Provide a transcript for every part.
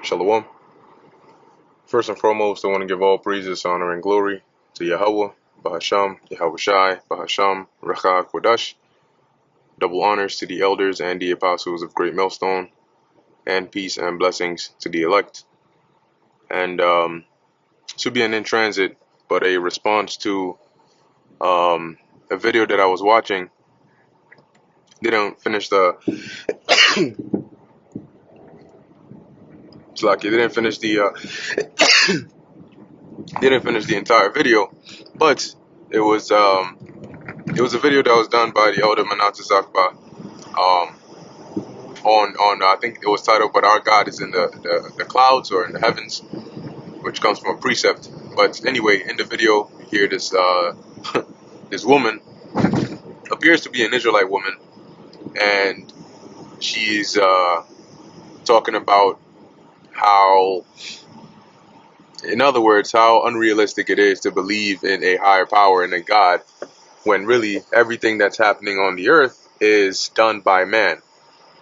Shalom. First and foremost, I want to give all praises, honor, and glory to Yahweh, Bahasham, Yahweh Shai, Bahasham, Racha Kodash. Double honors to the elders and the apostles of Great Millstone, and peace and blessings to the elect. And should be an in transit, but a response to a video that I was watching. Didn't finish the it's like it didn't finish the entire video, but it was a video that was done by the elder Manasseh Zakba, on I think it was titled "But Our God is in the clouds or in the heavens," which comes from a precept. But anyway, in the video, you hear this this woman appears to be an Israelite woman, and she's talking about how, in other words, how unrealistic it is to believe in a higher power and a God when really everything that's happening on the earth is done by man,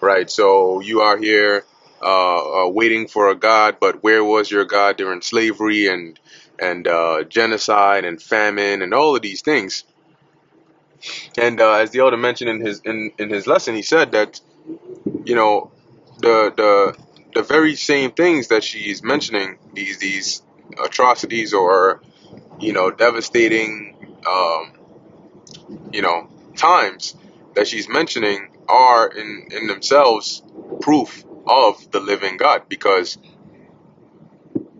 right? So you are here waiting for a God, but where was your God during slavery and genocide and famine and all of these things? And as the elder mentioned in his lesson, he said that, you know, the very same things that she's mentioning, these atrocities or devastating times that she's mentioning are in themselves proof of the living God. Because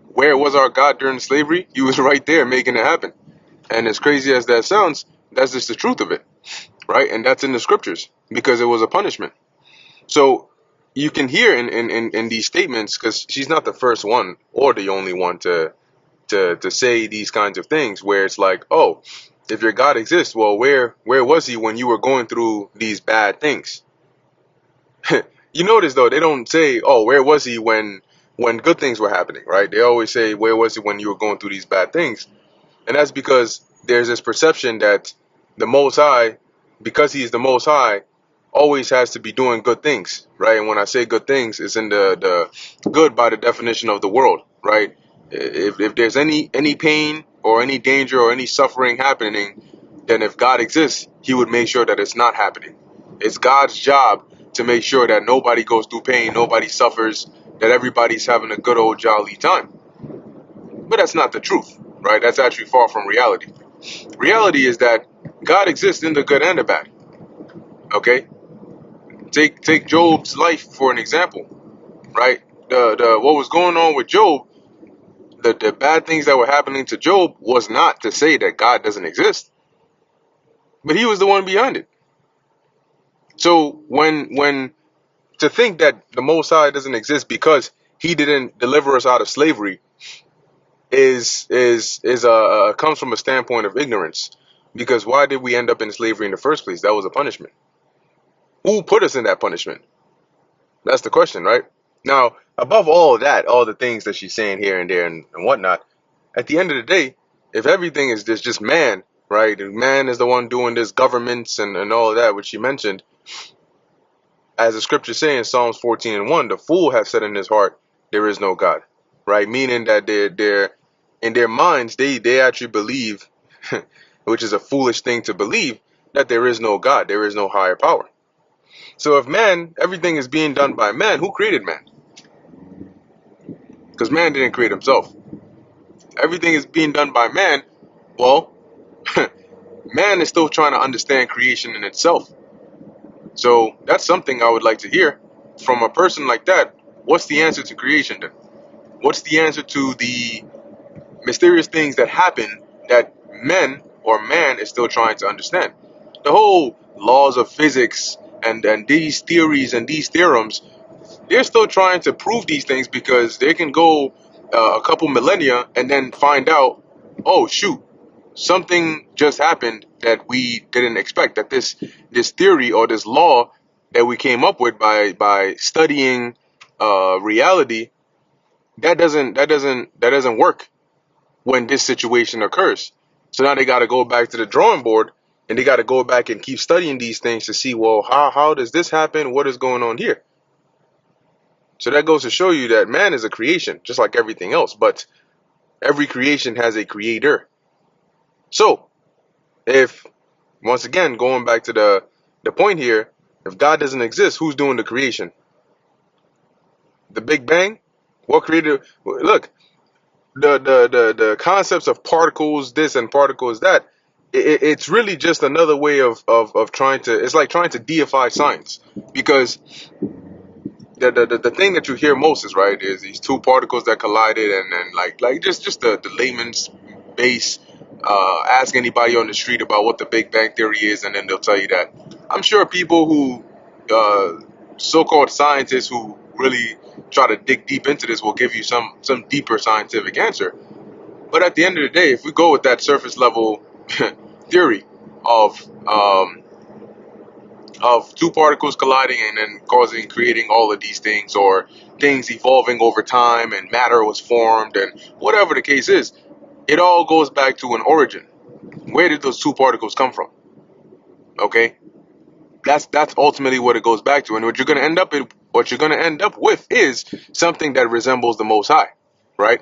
where was our God during slavery? He was right there making it happen. And as crazy as that sounds, that's just the truth of it, right? And that's in the scriptures because it was a punishment. So you can hear in these statements, because she's not the first one or the only one to say these kinds of things, where it's like, oh, if your God exists, well, where was he when you were going through these bad things? You notice though, they don't say, oh, where was he when good things were happening, right? They always say, where was he when you were going through these bad things? And that's because there's this perception that the Most High, because he's the Most High, always has to be doing good things, right? And when I say good things, it's in the good by the definition of the world, right? If there's any pain or any danger or any suffering happening, then if God exists, he would make sure that it's not happening. It's God's job to make sure that nobody goes through pain, nobody suffers, that everybody's having a good old jolly time. But that's not the truth, right? That's actually far from reality. Reality is that God exists in the good and the bad. Okay? Take Job's life for an example, right? The what was going on with Job, the bad things that were happening to Job was not to say that God doesn't exist, but he was the one behind it. So when to think that the Most High doesn't exist because he didn't deliver us out of slavery is comes from a standpoint of ignorance. Because why did we end up in slavery in the first place? That was a punishment. Who put us in that punishment? That's the question, right? Now, above all of that, all the things that she's saying here and there and whatnot, at the end of the day, if everything is just man, right? And man is the one doing this, governments and all of that, which she mentioned, as the scripture says in Psalms 14:1, the fool has said in his heart, there is no God, right? Meaning that they're in their minds, they actually believe, which is a foolish thing to believe, that there is no God, there is no higher power. So if man, everything is being done by man, who created man? Because man didn't create himself. Everything is being done by man. Well, man is still trying to understand creation in itself. So that's something I would like to hear from a person like that. What's the answer to creation then? What's the answer to the mysterious things that happen that men or man is still trying to understand? The whole laws of physics and these theories and these theorems, they're still trying to prove these things because they can go a couple millennia and then find out, oh shoot, something just happened that we didn't expect. That this theory or this law that we came up with by studying reality, that doesn't work when this situation occurs. So now they got to go back to the drawing board and they got to go back and keep studying these things to see, well, how does this happen? What is going on here? So that goes to show you that man is a creation, just like everything else. But every creation has a creator. So if, once again, going back to the point here, if God doesn't exist, who's doing the creation? The Big Bang? What created? Look, the concepts of particles this and particles that, it's really just another way of trying to, it's like trying to deify science, because the thing that you hear most is, right, is these two particles that collided, and then like just the layman's base, ask anybody on the street about what the Big Bang Theory is, and then they'll tell you that. I'm sure people who, so-called scientists who really try to dig deep into this, will give you some deeper scientific answer. But at the end of the day, if we go with that surface level theory of two particles colliding and then creating all of these things, or things evolving over time and matter was formed, and whatever the case is, it all goes back to an origin. Where did those two particles come from? Okay, that's ultimately what it goes back to, and what you're gonna end up with is something that resembles the Most High, right?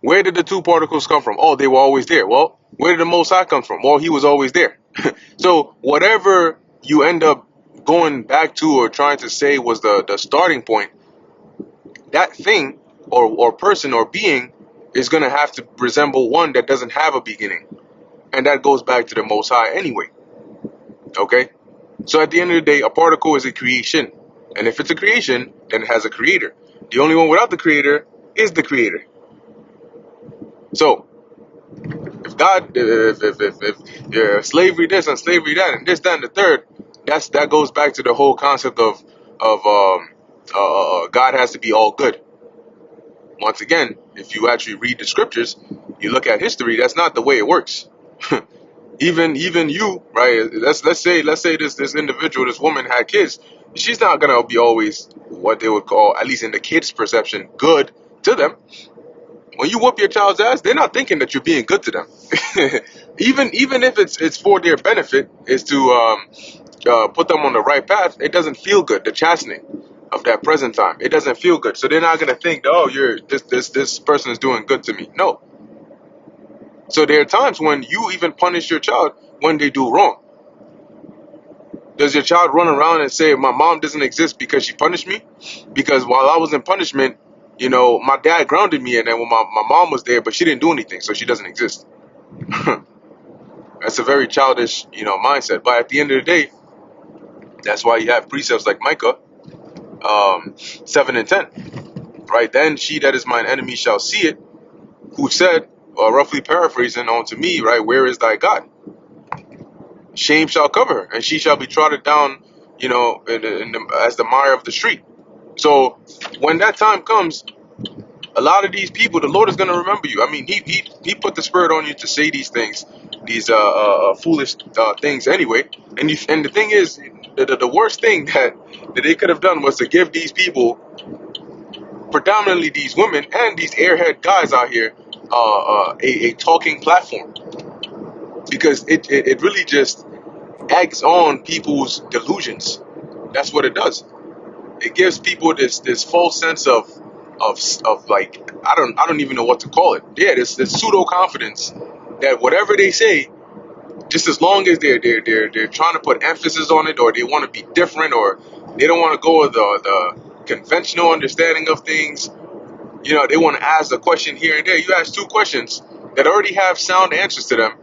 Where did the two particles come from? Oh, they were always there. Well, where did the Most High come from? Well, he was always there. So whatever you end up going back to or trying to say was the starting point, that thing or person or being is going to have to resemble one that doesn't have a beginning. And that goes back to the Most High anyway. Okay? So at the end of the day, a particle is a creation. And if it's a creation, then it has a creator. The only one without the creator is the creator. So if God, if slavery this and slavery that and this, that, and the third, that goes back to the whole concept of God has to be all good. Once again, if you actually read the scriptures, you look at history, that's not the way it works. even you, right? Let's say this individual, this woman had kids. She's not gonna be always what they would call, at least in the kids' perception, good to them. When you whoop your child's ass, they're not thinking that you're being good to them. even if it's for their benefit, is to put them on the right path. It doesn't feel good. The chastening of that present time, it doesn't feel good. So they're not gonna think, oh, this person is doing good to me. No. So there are times when you even punish your child when they do wrong. Does your child run around and say, my mom doesn't exist because she punished me? Because while I was in punishment, my dad grounded me, and then when my mom was there, but she didn't do anything, so she doesn't exist. That's a very childish, mindset. But at the end of the day, that's why you have precepts like Micah 7 and 10. Right? Then she that is mine enemy shall see it, who said, roughly paraphrasing onto me, right, where is thy God? Shame shall cover her, and she shall be trodden down, as the mire of the street. So when that time comes, a lot of these people, the Lord is going to remember you. I mean, he put the spirit on you to say these things, these foolish things anyway. And the thing is, the worst thing that they could have done was to give these people, predominantly these women and these airhead guys out here, a talking platform, because it really just eggs on people's delusions. That's what it does. It gives people this false sense of like, I don't even know what to call it. Yeah, this pseudo confidence that whatever they say, just as long as they're trying to put emphasis on it, or they want to be different, or they don't want to go with the conventional understanding of things. They want to ask a question here and there. You ask two questions that already have sound answers to them,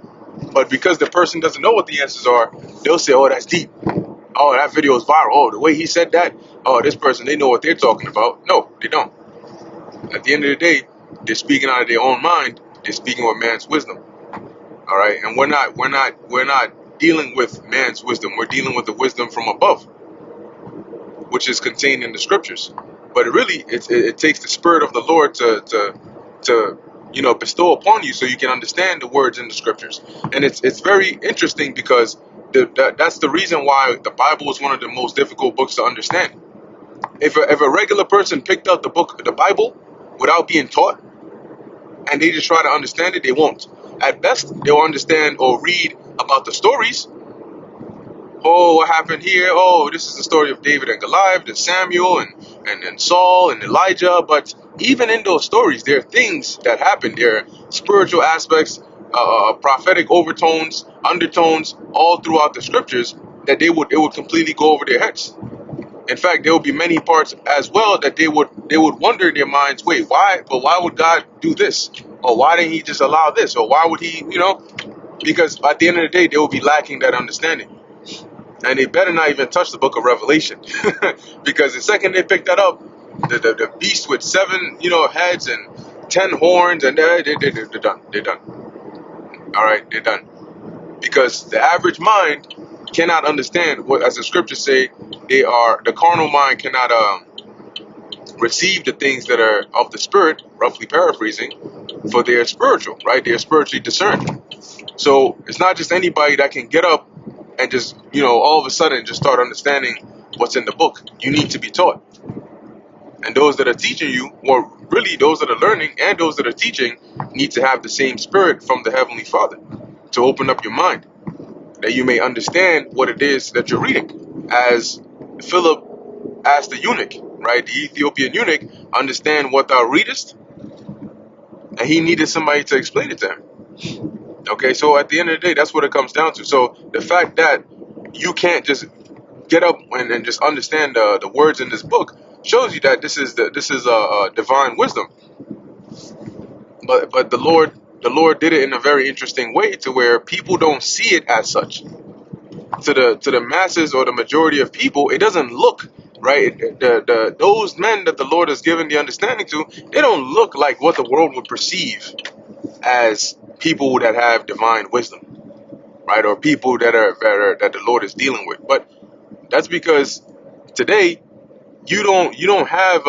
but because the person doesn't know what the answers are, they'll say, oh, that's deep. Oh, that video is viral. Oh, the way he said that. Oh, this person, they know what they're talking about. No, they don't. At the end of the day, they're speaking out of their own mind. They're speaking with man's wisdom. All right, and we're not dealing with man's wisdom. We're dealing with the wisdom from above, which is contained in the scriptures. But it takes the spirit of the Lord to bestow upon you, so you can understand the words in the scriptures. And it's very interesting, because that's the reason why the Bible is one of the most difficult books to understand. If a regular person picked up the Bible without being taught, and they just try to understand it, they won't. At best, they'll understand or read about the stories, oh, what happened here? Oh, this is the story of David and Goliath, and Samuel, and Saul and Elijah. But even in those stories, there are things that happen. There are spiritual aspects, prophetic overtones, undertones, all throughout the scriptures that it would completely go over their heads. In fact, there would be many parts as well that they would wonder in their minds, wait, why? But why would God do this? Or why didn't He just allow this? Or why would He, Because at the end of the day, they will be lacking that understanding. And they better not even touch the book of Revelation. Because the second they pick that up, the beast with 7, heads and 10 horns, and they're done. They're done. All right, they're done. Because the average mind cannot understand what, as the scriptures say, the carnal mind cannot receive the things that are of the spirit, roughly paraphrasing, for they are spiritual, right? They are spiritually discerned. So it's not just anybody that can get up and just, all of a sudden just start understanding what's in the book. You need to be taught. And those that are teaching you, or really those that are learning and those that are teaching, need to have the same spirit from the Heavenly Father to open up your mind, that you may understand what it is that you're reading. As Philip asked the eunuch, right, the Ethiopian eunuch, understand what thou readest, and he needed somebody to explain it to him. Okay, so at the end of the day, that's what it comes down to. So the fact that you can't just get up and just understand the words in this book shows you that this is divine wisdom. But the Lord did it in a very interesting way, to where people don't see it as such. To the masses or the majority of people, it doesn't look right. Those men that the Lord has given the understanding to, they don't look like what the world would perceive as people that have divine wisdom, right? Or people that the Lord is dealing with. But that's because today you don't have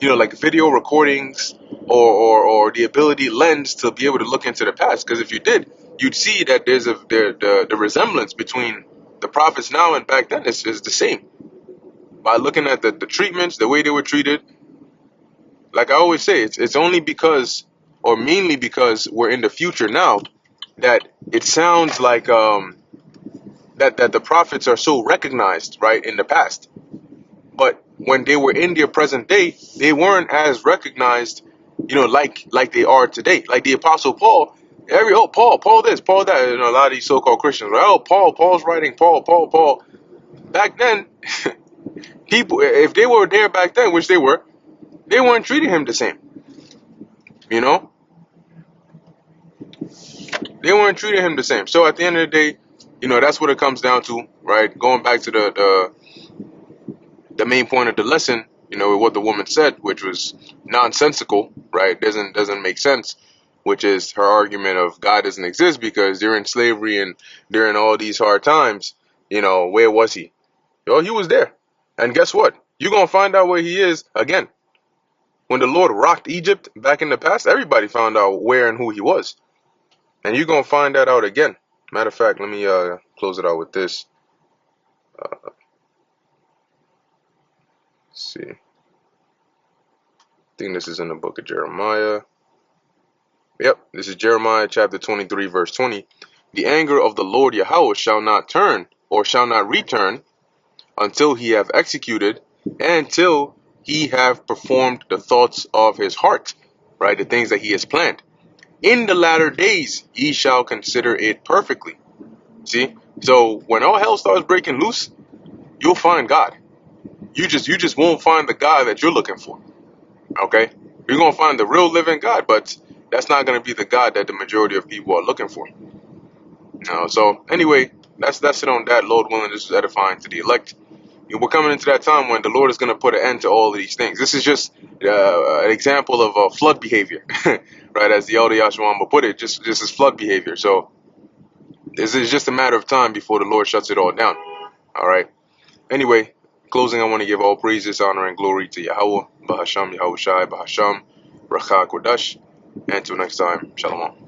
like video recordings or the ability lens to be able to look into the past. Because if you did, you'd see that the resemblance between the prophets now and back then is the same. By looking at the treatments, the way they were treated, like I always say, it's only because, or mainly because, we're in the future now, that it sounds like that the prophets are so recognized, right, in the past. But when they were in their present day, they weren't as recognized, like they are today. Like the Apostle Paul, Paul this, Paul that. A lot of these so-called Christians, right? Oh, Paul's writing, Paul. Back then, people, if they were there back then, which they weren't treating him the same. They weren't treating him the same. So at the end of the day, that's what it comes down to, right? Going back to the main point of the lesson, what the woman said, which was nonsensical, right? Doesn't make sense, which is her argument of God doesn't exist because during slavery and during all these hard times, where was he? Well, he was there. And guess what? You're going to find out where he is again. When the Lord rocked Egypt back in the past, everybody found out where and who he was. And you're going to find that out again. Matter of fact, let me close it out with this. Let's see. I think this is in the book of Jeremiah. Yep, this is Jeremiah chapter 23, verse 20. The anger of the Lord Yahweh shall not turn, or shall not return, until he have executed, and till he have performed the thoughts of his heart, right? The things that he has planned. In the latter days, ye shall consider it perfectly. See? So when all hell starts breaking loose, you'll find God. You just won't find the God that you're looking for. Okay? You're going to find the real living God, but that's not going to be the God that the majority of people are looking for. So anyway, that's it on that. Lord willing, this is edifying to the elect. We're coming into that time when the Lord is going to put an end to all of these things. This is just an example of flood behavior, right? As the elder Yahshua put it, just as flood behavior. So this is just a matter of time before the Lord shuts it all down. All right. Anyway, closing, I want to give all praises, honor, and glory to Yahweh, Bahasham, Yahushai, Bahasham, Rakha, Kodash. And until next time, Shalom.